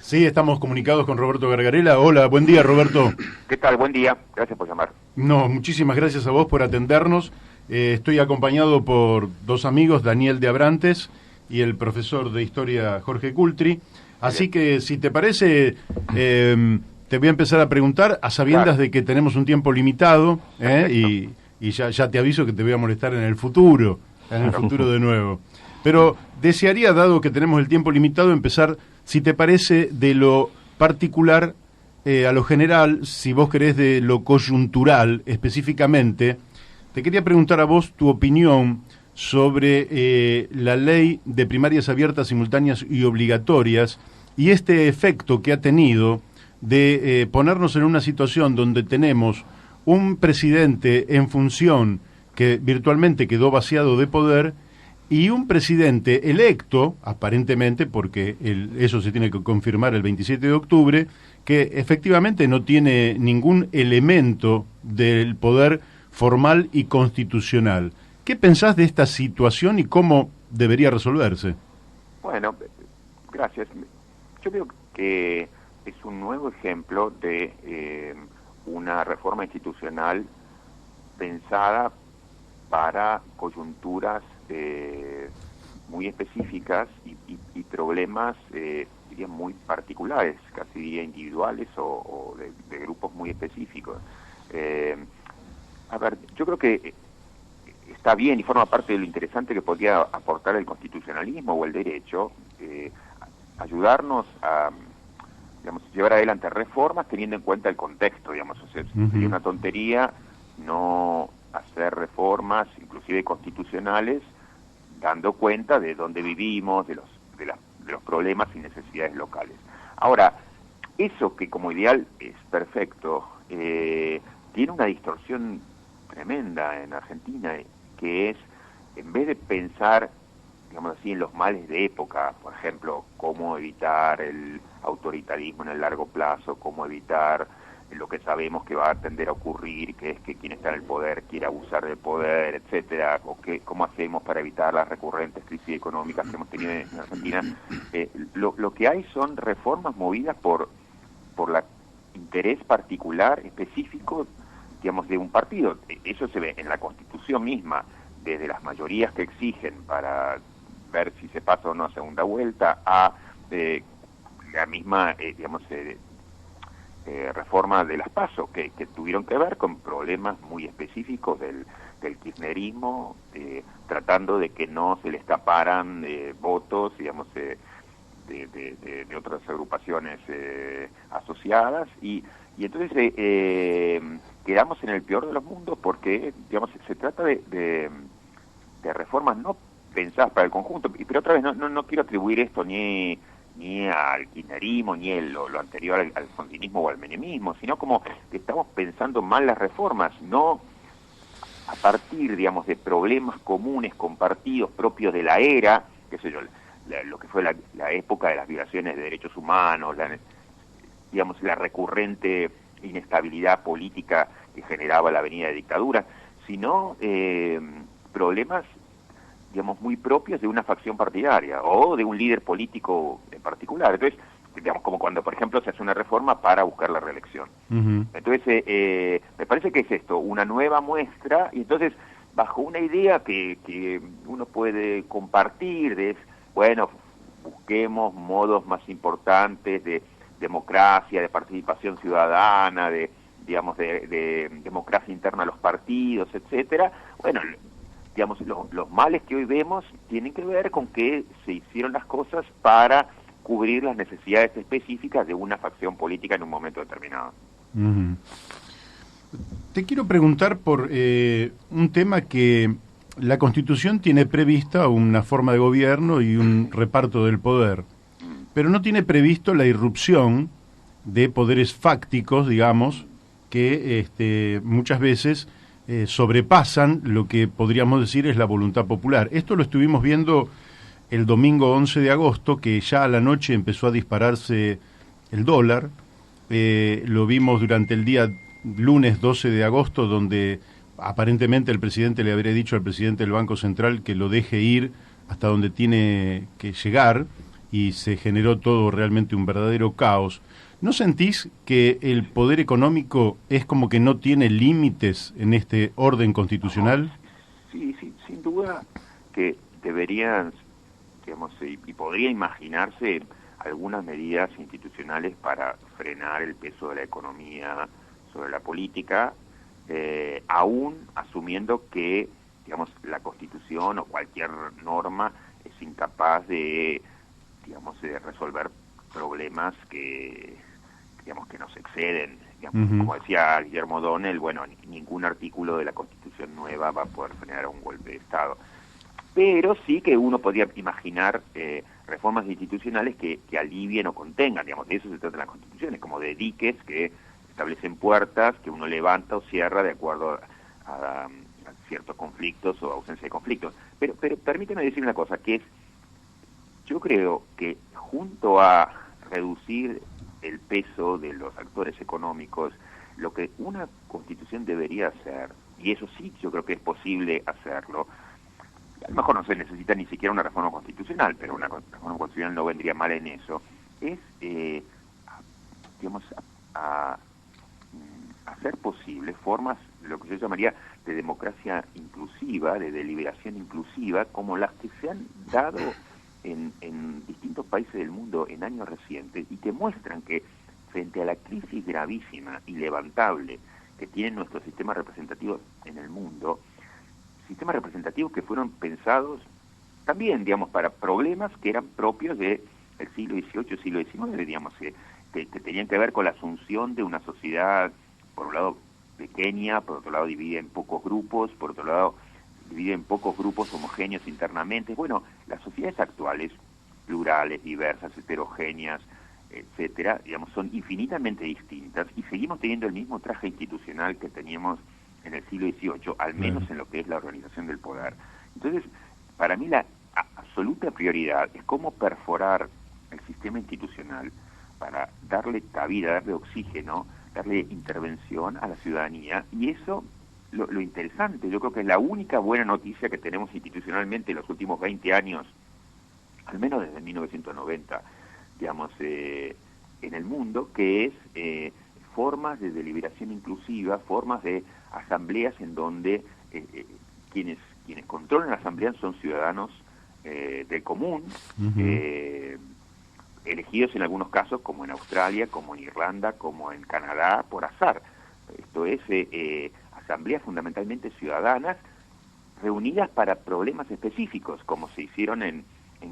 Sí, estamos comunicados con Roberto Gargarella. Hola, buen día, Roberto. ¿Qué tal? Buen día. Gracias por llamar. No, muchísimas gracias a vos por atendernos. Estoy acompañado por dos amigos, Daniel de Abrantes y el profesor de Historia Jorge Cultri. Así que, si te parece, te voy a empezar a preguntar, a sabiendas Claro. de que tenemos un tiempo limitado, y ya te aviso que te voy a molestar en el futuro de nuevo. Pero desearía, dado que tenemos el tiempo limitado, empezar, si te parece, de lo particular a lo general, si vos querés de lo coyuntural específicamente. Te quería preguntar a vos tu opinión sobre la ley de primarias abiertas, simultáneas y obligatorias y este efecto que ha tenido de ponernos en una situación donde tenemos un presidente en función que virtualmente quedó vaciado de poder y un presidente electo, aparentemente, porque eso se tiene que confirmar el 27 de octubre, que efectivamente no tiene ningún elemento del poder formal y constitucional. ¿Qué pensás de esta situación y cómo debería resolverse? Bueno, gracias. Yo veo que es un nuevo ejemplo de una reforma institucional pensada para coyunturas muy específicas y problemas, diría, muy particulares, casi diría individuales o de grupos muy específicos. A ver, yo creo que está bien y forma parte de lo interesante que podría aportar el constitucionalismo o el derecho, ayudarnos a, digamos, llevar adelante reformas teniendo en cuenta el contexto, digamos. O sea, sería una tontería no hacer reformas, inclusive constitucionales, dando cuenta de dónde vivimos, de los problemas y necesidades locales. Ahora, eso que como ideal es perfecto, tiene una distorsión tremenda en Argentina, que es, en vez de pensar, digamos así, en los males de época, por ejemplo, cómo evitar el autoritarismo en el largo plazo, cómo evitar lo que sabemos que va a tender a ocurrir, que es que quien está en el poder quiere abusar del poder, etcétera, o cómo hacemos para evitar las recurrentes crisis económicas que hemos tenido en Argentina. Lo que hay son reformas movidas por el interés particular, específico, digamos, de un partido. Eso se ve en la Constitución misma, desde las mayorías que exigen para ver si se pasa o no a segunda vuelta, a la misma, digamos, reforma de las PASO, que tuvieron que ver con problemas muy específicos del kirchnerismo, tratando de que no se le escaparan votos, digamos, de otras agrupaciones asociadas, y entonces quedamos en el peor de los mundos porque, digamos, se trata de reformas no pensadas para el conjunto, pero otra vez no quiero atribuir esto ni al kirchnerismo, ni lo anterior al sandinismo o al menemismo, sino como que estamos pensando mal las reformas, no a partir, digamos, de problemas comunes, compartidos, propios de la era, qué sé yo, lo que fue la época de las violaciones de derechos humanos, digamos, la recurrente inestabilidad política que generaba la venida de dictadura, sino problemas, digamos, muy propios de una facción partidaria o de un líder político en particular. Entonces, digamos, como cuando, por ejemplo, se hace una reforma para buscar la reelección. Entonces, me parece que es esto, una nueva muestra, y entonces, bajo una idea que uno puede compartir, bueno, busquemos modos más importantes de democracia, de participación ciudadana, digamos, de democracia interna a los partidos, etcétera. Bueno, digamos, los males que hoy vemos tienen que ver con que se hicieron las cosas para cubrir las necesidades específicas de una facción política en un momento determinado. Te quiero preguntar por un tema que la Constitución tiene prevista una forma de gobierno y un reparto del poder, pero no tiene previsto la irrupción de poderes fácticos, digamos, que muchas veces sobrepasan lo que podríamos decir es la voluntad popular. Esto lo estuvimos viendo el domingo 11 de agosto, que ya a la noche empezó a dispararse el dólar. Lo vimos durante el día lunes 12 de agosto, donde aparentemente el presidente le habría dicho al presidente del Banco Central que lo deje ir hasta donde tiene que llegar, y se generó todo realmente un verdadero caos. ¿No sentís que el poder económico es como que no tiene límites en este orden constitucional? Sí, sí, sin duda que deberían, digamos, y podría imaginarse algunas medidas institucionales para frenar el peso de la economía sobre la política, aún asumiendo que, digamos, la Constitución o cualquier norma es incapaz de, digamos, de resolver problemas que, digamos, que nos exceden. Digamos, Ujú. como decía Guillermo O'Donnell, bueno, ningún artículo de la Constitución nueva va a poder frenar un golpe de Estado. Pero sí que uno podría imaginar reformas institucionales que alivien o contengan, digamos, de eso se trata en las constituciones, como de diques que establecen puertas que uno levanta o cierra de acuerdo a ciertos conflictos o ausencia de conflictos. Pero permíteme decir una cosa, que es, yo creo que junto a reducir el peso de los actores económicos, lo que una constitución debería hacer, y eso sí yo creo que es posible hacerlo, a lo mejor no se necesita ni siquiera una reforma constitucional, pero una reforma constitucional no vendría mal en eso, es, digamos, a hacer posible formas, lo que yo llamaría de democracia inclusiva, de deliberación inclusiva, como las que se han dado en distintos países del mundo en años recientes y que muestran que frente a la crisis gravísima y levantable que tienen nuestros sistemas representativos en el mundo, sistemas representativos que fueron pensados también, digamos, para problemas que eran propios del siglo XVIII, siglo XIX, digamos, que tenían que ver con la asunción de una sociedad, por un lado pequeña, por otro lado dividida en pocos grupos, por otro lado dividida en pocos grupos homogéneos internamente. Bueno, las sociedades actuales, plurales, diversas, heterogéneas, etcétera, digamos, son infinitamente distintas y seguimos teniendo el mismo traje institucional que teníamos en el siglo XVIII, al menos en lo que es la organización del poder. Entonces, para mí la absoluta prioridad es cómo perforar el sistema institucional para darle cabida, darle oxígeno, darle intervención a la ciudadanía, y eso, lo interesante, yo creo que es la única buena noticia que tenemos institucionalmente en los últimos 20 años, al menos desde 1990, digamos, en el mundo, que es formas de deliberación inclusiva, formas de asambleas en donde quienes controlan la asamblea son ciudadanos del común, elegidos en algunos casos, como en Australia, como en Irlanda, como en Canadá, por azar. Esto es asambleas fundamentalmente ciudadanas reunidas para problemas específicos, como se hicieron en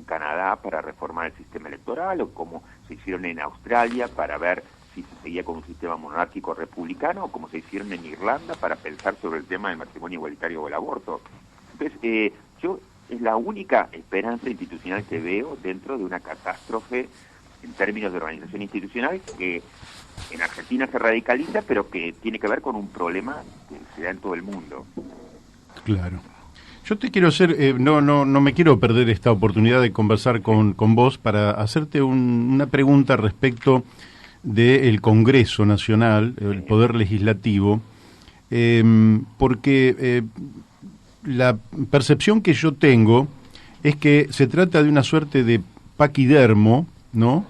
Canadá para reformar el sistema electoral, o como se hicieron en Australia para ver si se seguía con un sistema monárquico republicano, o como se hicieron en Irlanda para pensar sobre el tema del matrimonio igualitario o el aborto. Entonces, yo es la única esperanza institucional que veo dentro de una catástrofe en términos de organización institucional que en Argentina se radicaliza, pero que tiene que ver con un problema que se da en todo el mundo. Claro. Yo te quiero hacer, no me quiero perder esta oportunidad de conversar con vos para hacerte una pregunta respecto del Congreso Nacional, el Poder Legislativo, porque la percepción que yo tengo es que se trata de una suerte de paquidermo, ¿no?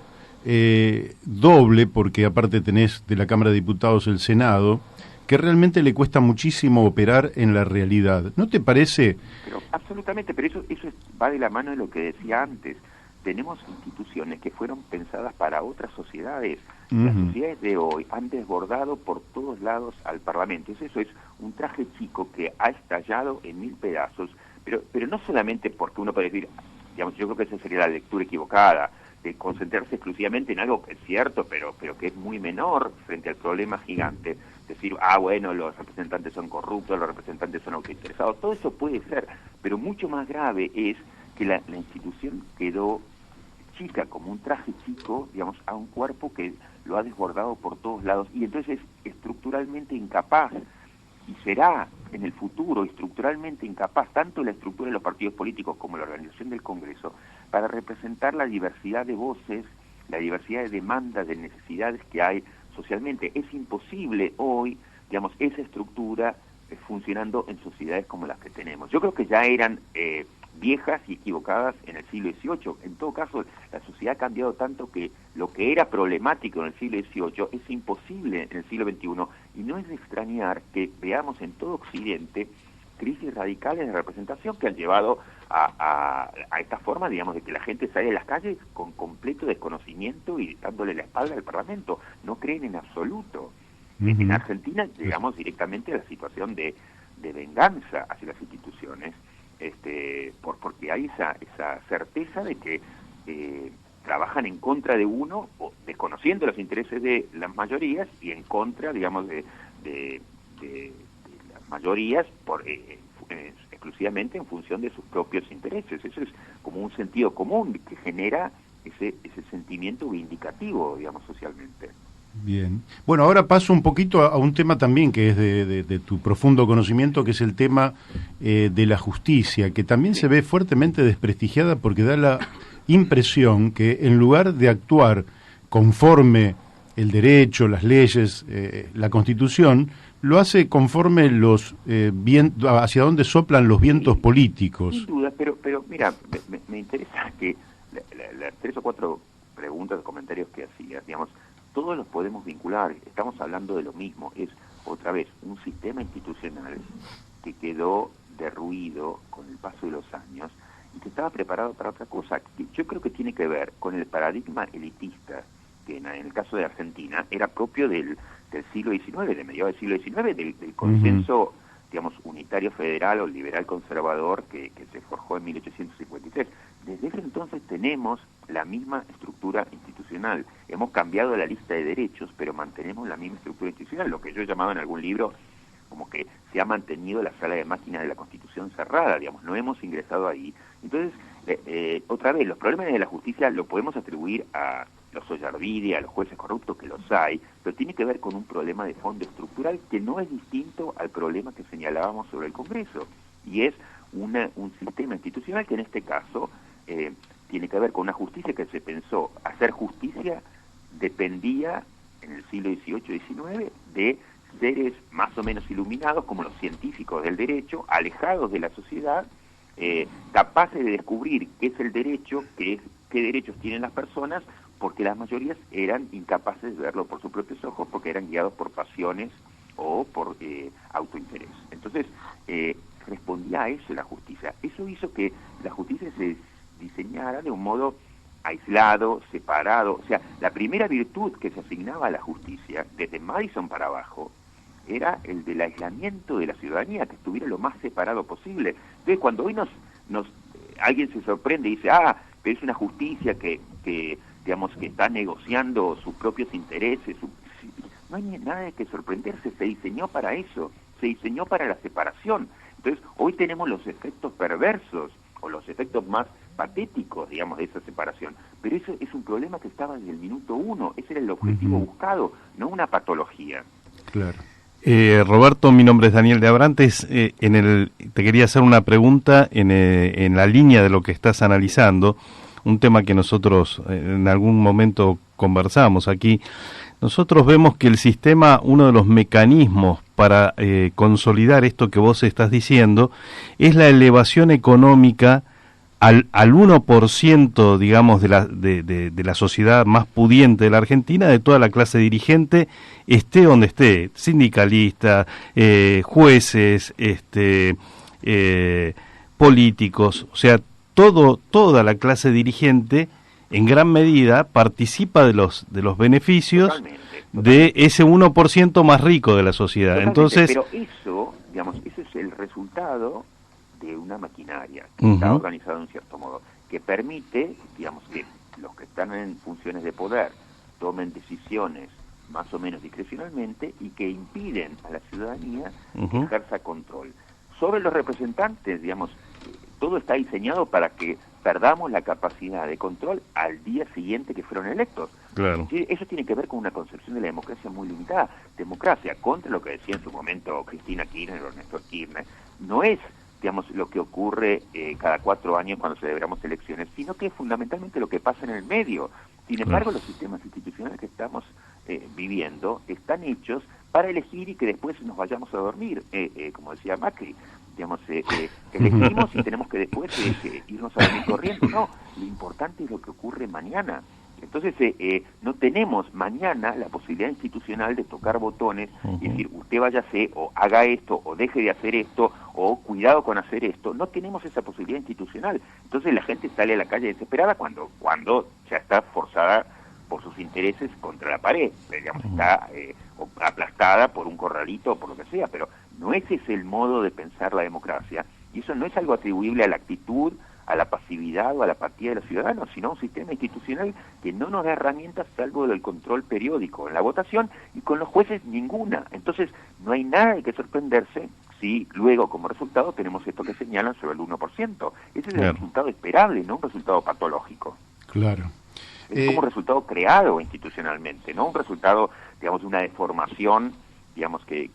Doble, porque aparte tenés de la Cámara de Diputados el Senado, que realmente le cuesta muchísimo operar en la realidad. ¿No te parece? Pero absolutamente, pero eso va de la mano de lo que decía antes. Tenemos instituciones que fueron pensadas para otras sociedades. Las sociedades de hoy han desbordado por todos lados al Parlamento. Eso es un traje chico que ha estallado en 1000 pedazos, pero no solamente porque uno puede decir, digamos, yo creo que esa sería la lectura equivocada, de concentrarse exclusivamente en algo que es cierto, pero que es muy menor frente al problema gigante. Decir, bueno, los representantes son corruptos, los representantes son autointeresados, todo eso puede ser, pero mucho más grave es que la institución quedó chica, como un traje chico, digamos, a un cuerpo que lo ha desbordado por todos lados, y entonces es estructuralmente incapaz, y será en el futuro estructuralmente incapaz, tanto la estructura de los partidos políticos como la organización del Congreso, para representar la diversidad de voces, la diversidad de demandas, de necesidades que hay socialmente. Es imposible hoy, digamos, esa estructura funcionando en sociedades como las que tenemos. Yo creo que ya eran viejas y equivocadas en el siglo XVIII. En todo caso, la sociedad ha cambiado tanto que lo que era problemático en el siglo XVIII es imposible en el siglo XXI, y no es de extrañar que veamos en todo Occidente crisis radicales de representación que han llevado a esta forma, digamos, de que la gente sale a las calles con completo desconocimiento y dándole la espalda al Parlamento. No creen en absoluto. En Argentina llegamos directamente a la situación de venganza hacia las instituciones, porque hay esa certeza de que trabajan en contra de uno, o desconociendo los intereses de las mayorías y en contra, digamos, de las mayorías exclusivamente en función de sus propios intereses. Eso es como un sentido común que genera ese sentimiento vindicativo, digamos, socialmente. Bien. Bueno, ahora paso un poquito a un tema también que es de tu profundo conocimiento, que es el tema de la justicia, que también se ve fuertemente desprestigiada porque da la impresión que en lugar de actuar conforme el derecho, las leyes, la Constitución, lo hace conforme hacia dónde soplan los vientos políticos. Sin duda, pero mira, me interesa que las 3 o 4 preguntas o comentarios que hacías, digamos, todos los podemos vincular, estamos hablando de lo mismo, es otra vez un sistema institucional que quedó derruido con el paso de los años y que estaba preparado para otra cosa, que yo creo que tiene que ver con el paradigma elitista, que en el caso de Argentina era propio del siglo XIX, de mediados del siglo XIX, del consenso, digamos, unitario federal o liberal conservador que se forjó en 1853. Desde ese entonces tenemos la misma estructura institucional. Hemos cambiado la lista de derechos, pero mantenemos la misma estructura institucional, lo que yo llamaba en algún libro como que se ha mantenido la sala de máquinas de la Constitución cerrada, digamos, no hemos ingresado ahí. Entonces, otra vez, los problemas de la justicia lo podemos atribuir a los Ollarvide, a los jueces corruptos, que los hay, pero tiene que ver con un problema de fondo estructural que no es distinto al problema que señalábamos sobre el Congreso, y es un sistema institucional que en este caso tiene que ver con una justicia que se pensó hacer justicia dependía en el siglo XVIII y XIX de seres más o menos iluminados como los científicos del derecho, alejados de la sociedad, capaces de descubrir qué es el derecho, qué derechos tienen las personas, porque las mayorías eran incapaces de verlo por sus propios ojos, porque eran guiados por pasiones o por autointerés. Entonces, respondía a eso la justicia. Eso hizo que la justicia se diseñara de un modo aislado, separado. O sea, la primera virtud que se asignaba a la justicia, desde Madison para abajo, era el del aislamiento de la ciudadanía, que estuviera lo más separado posible. Entonces, cuando hoy alguien se sorprende y dice, pero es una justicia que digamos, que está negociando sus propios intereses, no hay nada de que sorprenderse, se diseñó para eso, se diseñó para la separación. Entonces, hoy tenemos los efectos perversos, o los efectos más patéticos, digamos, de esa separación. Pero eso es un problema que estaba desde el minuto 1, ese era el objetivo buscado, no una patología. Claro. Roberto, mi nombre es Daniel de Abrantes. Te quería hacer una pregunta en la línea de lo que estás analizando, un tema que nosotros en algún momento conversamos aquí. Nosotros vemos que el sistema, uno de los mecanismos para consolidar esto que vos estás diciendo, es la elevación económica al 1%, digamos, de la sociedad más pudiente de la Argentina, de toda la clase dirigente, esté donde esté, sindicalista, jueces, políticos, o sea, toda la clase dirigente en gran medida participa de los beneficios. Totalmente. De ese 1% más rico de la sociedad. Totalmente. Entonces, pero eso, digamos, ese es el resultado de una maquinaria que está organizada en cierto modo, que permite, digamos, que los que están en funciones de poder tomen decisiones más o menos discrecionalmente y que impiden a la ciudadanía que ejerza control. Sobre los representantes, digamos, todo está diseñado para que perdamos la capacidad de control al día siguiente que fueron electos. Claro. Eso tiene que ver con una concepción de la democracia muy limitada. Democracia, contra lo que decía en su momento Cristina Kirchner o Néstor Kirchner, no es, digamos, lo que ocurre cada 4 años cuando celebramos elecciones, sino que es fundamentalmente lo que pasa en el medio. Sin embargo, los sistemas institucionales que estamos viviendo están hechos para elegir y que después nos vayamos a dormir, como decía Macri. digamos, elegimos y tenemos que después irnos a dormir corriendo. No, lo importante es lo que ocurre mañana. Entonces, no tenemos mañana la posibilidad institucional de tocar botones y decir, usted váyase, o haga esto, o deje de hacer esto, o cuidado con hacer esto. No tenemos esa posibilidad institucional. Entonces la gente sale a la calle desesperada cuando ya está forzada por sus intereses contra la pared, digamos, está aplastada por un corralito o por lo que sea, pero no ese es el modo de pensar la democracia, y eso no es algo atribuible a la actitud, a la pasividad o a la apatía de los ciudadanos, sino a un sistema institucional que no nos da herramientas salvo del control periódico en la votación, y con los jueces ninguna. Entonces no hay nada de que sorprenderse si luego como resultado tenemos esto que señalan sobre el 1%. Ese es el resultado esperable, no un resultado patológico. Claro. Es como un resultado creado institucionalmente, no un resultado, digamos, de una deformación, digamos, que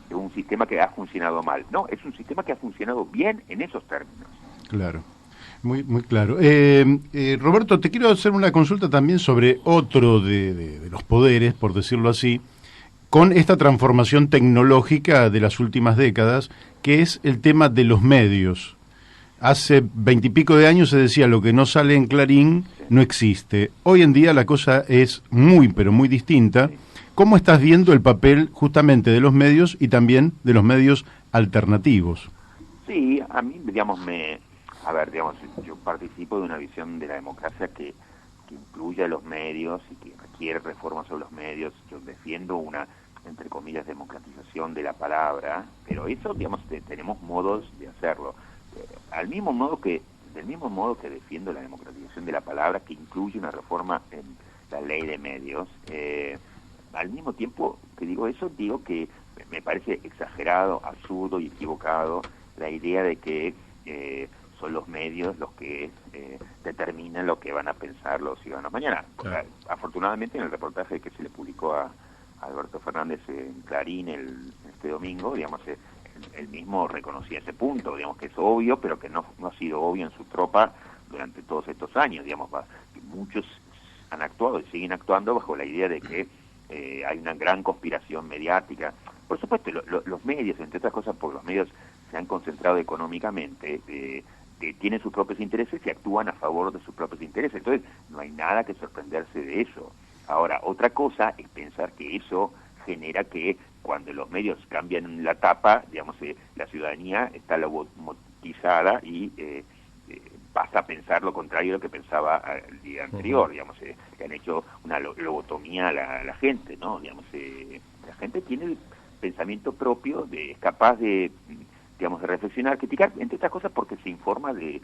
de un sistema que ha funcionado mal. No, es un sistema que ha funcionado bien en esos términos. Claro. Muy claro. Roberto, te quiero hacer una consulta también sobre otro de los poderes, por decirlo así, con esta transformación tecnológica de las últimas décadas, que es el tema de los medios. Hace 20 y pico de años se decía lo que no sale en Clarín no existe. Hoy en día la cosa es muy, pero muy distinta. ¿Cómo estás viendo el papel justamente de los medios y también de los medios alternativos? Sí, a mí, digamos, yo participo de una visión de la democracia que incluye a los medios y que requiere reformas sobre los medios. Yo defiendo una, entre comillas, democratización de la palabra, pero eso, digamos, tenemos modos de hacerlo. Del mismo modo que defiendo la democratización de la palabra, que incluye una reforma en la ley de medios, al mismo tiempo que digo eso, digo que me parece exagerado, absurdo y equivocado la idea de que son los medios los que determinan lo que van a pensar los ciudadanos mañana. Claro. Afortunadamente, en el reportaje que se le publicó a Alberto Fernández en Clarín este domingo, digamos, él mismo reconocía ese punto, digamos, que es obvio, pero que no ha sido obvio en su tropa durante todos estos años, digamos, que muchos han actuado y siguen actuando bajo la idea de que hay una gran conspiración mediática. Por supuesto, los medios, entre otras cosas, porque los medios se han concentrado económicamente, tienen sus propios intereses y actúan a favor de sus propios intereses. Entonces, no hay nada que sorprenderse de eso. Ahora, otra cosa es pensar que eso genera que cuando los medios cambian la tapa, digamos, la ciudadanía está lobotizada y pasa a pensar lo contrario de lo que pensaba el día anterior, digamos, que han hecho una lobotomía a la gente, ¿no? Digamos, la gente tiene el pensamiento propio, es capaz de, digamos, de reflexionar, criticar, entre otras cosas porque se informa desde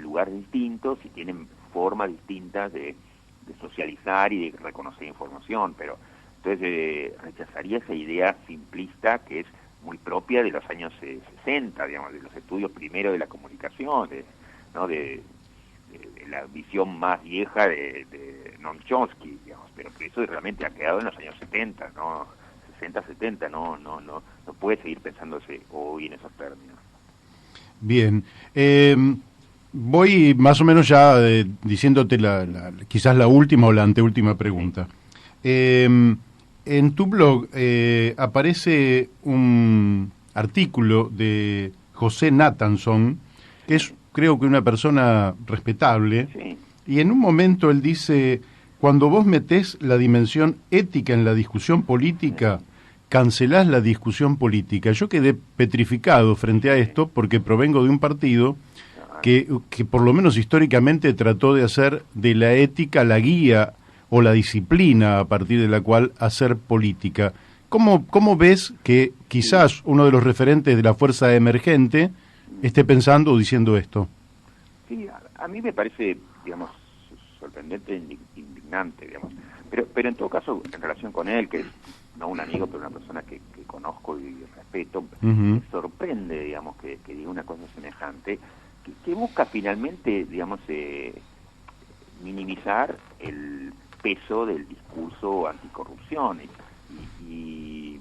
lugares distintos y tienen formas distintas de socializar y de reconocer información, pero entonces rechazaría esa idea simplista que es muy propia de los años 60, digamos, de los estudios primero de la comunicación, ¿no? de la visión más vieja de Noam Chomsky, digamos, pero que eso realmente ha quedado en los años 70, ¿no? 60, 70, no puede seguir pensándose hoy en esos términos. Bien, voy más o menos ya diciéndote quizás la última o la anteúltima pregunta. En tu blog aparece un artículo de José Nathanson, que es, creo que, una persona respetable, sí. Y en un momento él dice: cuando vos metés la dimensión ética en la discusión política, cancelás la discusión política. Yo quedé petrificado frente a esto porque provengo de un partido que por lo menos históricamente trató de hacer de la ética la guía o la disciplina a partir de la cual hacer política. ¿Cómo ves que quizás uno de los referentes de la fuerza emergente esté pensando o diciendo esto? Sí, a mí me parece, digamos, sorprendente e indignante, digamos. Pero en todo caso, en relación con él, que es no un amigo, pero una persona que conozco y respeto, me sorprende, digamos, que diga una cosa semejante, que busca finalmente, digamos, minimizar el peso del discurso anticorrupción y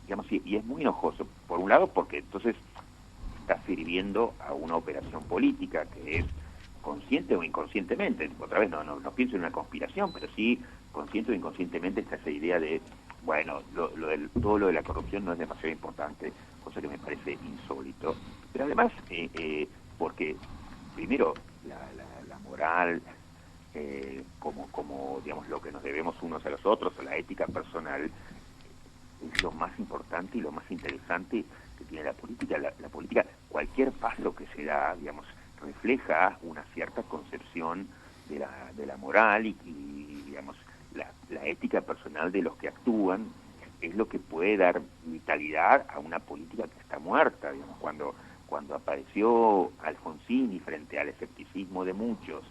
digamos, y es muy enojoso, por un lado, porque entonces está sirviendo a una operación política que es consciente o inconscientemente, otra vez no pienso en una conspiración, pero sí consciente o inconscientemente está esa idea de bueno, todo lo de la corrupción no es demasiado importante, cosa que me parece insólito. Pero además, porque primero la moral, como digamos lo que nos debemos unos a los otros, o la ética personal, es lo más importante y lo más interesante que tiene la política. La política, cualquier paso que se da, digamos, refleja una cierta concepción de la moral y digamos, la ética personal de los que actúan es lo que puede dar vitalidad a una política que está muerta. Digamos, cuando apareció Alfonsini frente al escepticismo de muchos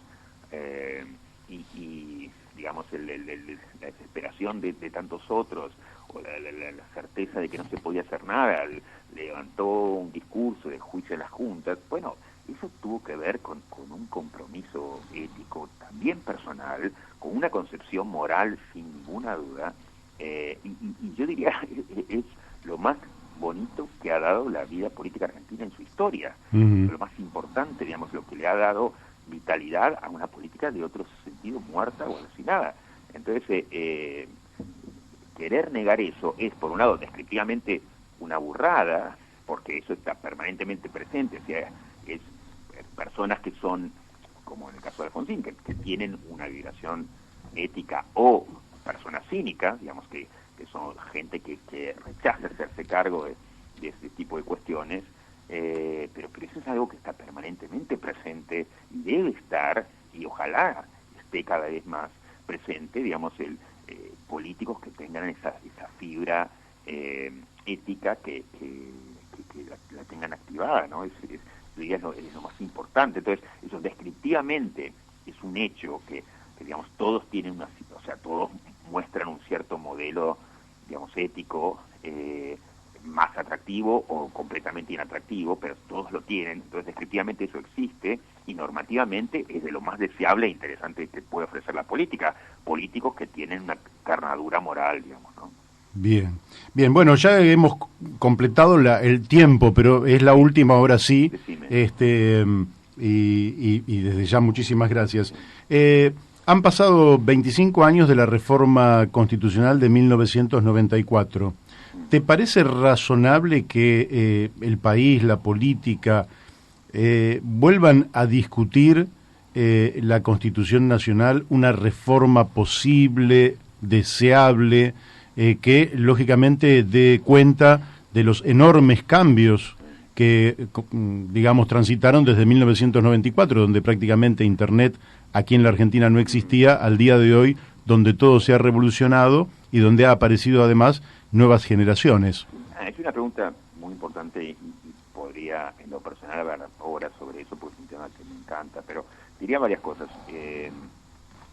y digamos la desesperación de tantos otros, o la certeza de que no se podía hacer nada, levantó un discurso de juicio a las juntas. Bueno, eso tuvo que ver con un compromiso ético también personal, con una concepción moral sin ninguna duda, y yo diría es lo más bonito que ha dado la vida política argentina en su historia, lo más importante, digamos, lo que le ha dado vitalidad a una política de otro sentido muerta o alucinada. Entonces, querer negar eso es, por un lado, descriptivamente una burrada, porque eso está permanentemente presente, o sea, es personas que son, como en el caso de Alfonsín, que tienen una vibración ética, o personas cínicas, digamos, que son gente que rechaza hacerse cargo de este tipo de cuestiones, pero eso es algo que está permanentemente presente y debe estar, y ojalá esté cada vez más presente, digamos, políticos que tengan esa fibra ética que la tengan activada, ¿no? Es lo más importante. Entonces, eso descriptivamente es un hecho que digamos, todos tienen todos muestran un cierto modelo, digamos, ético, más atractivo o completamente inatractivo, pero todos lo tienen. Entonces, descriptivamente eso existe, y normativamente es de lo más deseable e interesante que puede ofrecer la política. Políticos que tienen una carnadura moral, digamos, ¿no? Bien, bien, bueno, ya hemos completado el tiempo, pero es la última, ahora sí. Decime. Y desde ya muchísimas gracias. Han pasado 25 años de la reforma constitucional de 1994. ¿Te parece razonable que el país, la política, vuelvan a discutir la Constitución Nacional, una reforma posible, deseable, que lógicamente dé cuenta de los enormes cambios que, digamos, transitaron desde 1994, donde prácticamente Internet aquí en la Argentina no existía, al día de hoy, donde todo se ha revolucionado y donde ha aparecido además nuevas generaciones? Es una pregunta muy importante y podría en lo personal hablar horas sobre eso, porque es un tema que me encanta, pero diría varias cosas.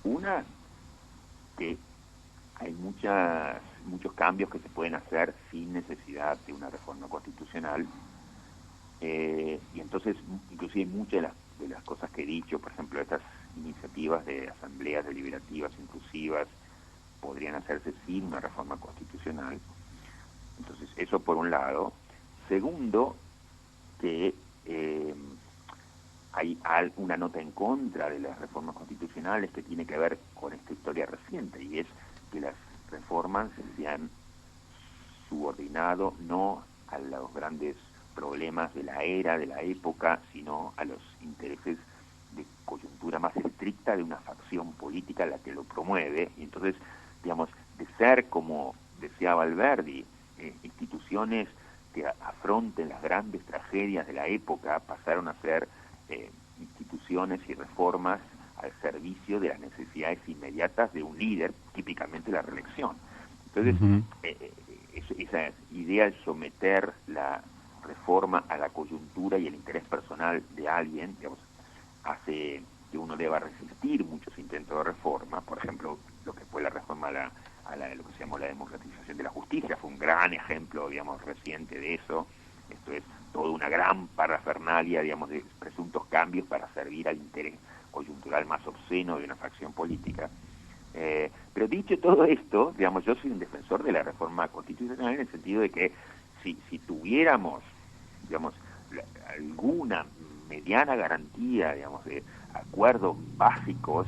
Una, que hay muchos cambios que se pueden hacer sin necesidad de una reforma constitucional, y entonces inclusive muchas de las cosas que he dicho, por ejemplo, estas iniciativas de asambleas deliberativas inclusivas, podrían hacerse sin una reforma constitucional. Entonces, eso por un lado. Segundo, que hay una nota en contra de las reformas constitucionales que tiene que ver con esta historia reciente, y es que las reformas se han subordinado no a los grandes problemas de la era, de la época, sino a los intereses de coyuntura más estricta de una facción política la que lo promueve. Y entonces, digamos, de ser, como decía Alberdi, instituciones que afronten las grandes tragedias de la época, pasaron a ser instituciones y reformas al servicio de las necesidades inmediatas de un líder, típicamente la reelección. Entonces, esa idea de someter la reforma a la coyuntura y el interés personal de alguien, digamos, hace que uno deba resistir muchos intentos de reforma. Por ejemplo, lo que fue la reforma a lo que se llamó la democratización de la justicia fue un gran ejemplo, digamos, reciente de eso. Esto es toda una gran parafernalia, digamos, de presuntos cambios para servir al interés coyuntural más obsceno de una facción política. Pero dicho todo esto, digamos, yo soy un defensor de la reforma constitucional en el sentido de que si tuviéramos, digamos, alguna mediana garantía, digamos, de acuerdos básicos,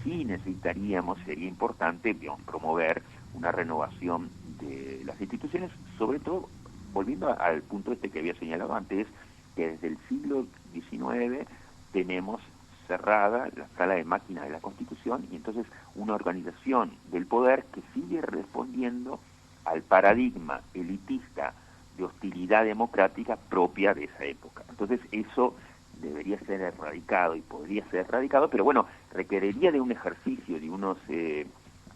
sí necesitaríamos, sería importante, promover una renovación de las instituciones, sobre todo, volviendo al punto que había señalado antes, que desde el siglo XIX tenemos cerrada la sala de máquinas de la Constitución, y entonces una organización del poder que sigue respondiendo al paradigma elitista de hostilidad democrática propia de esa época. Entonces eso debería ser erradicado y podría ser erradicado, pero bueno, requeriría de un ejercicio, de unos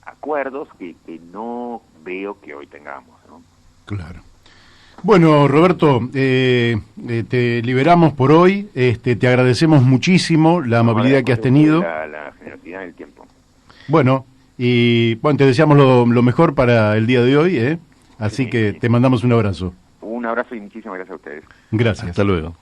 acuerdos que no veo que hoy tengamos, ¿no? Claro. Bueno, Roberto, te liberamos por hoy, te agradecemos muchísimo la amabilidad que has tenido. La generosidad del tiempo. Bueno, y bueno, te deseamos lo mejor para el día de hoy, así Sí. que te mandamos un abrazo. Un abrazo y muchísimas gracias a ustedes. Gracias. Hasta luego.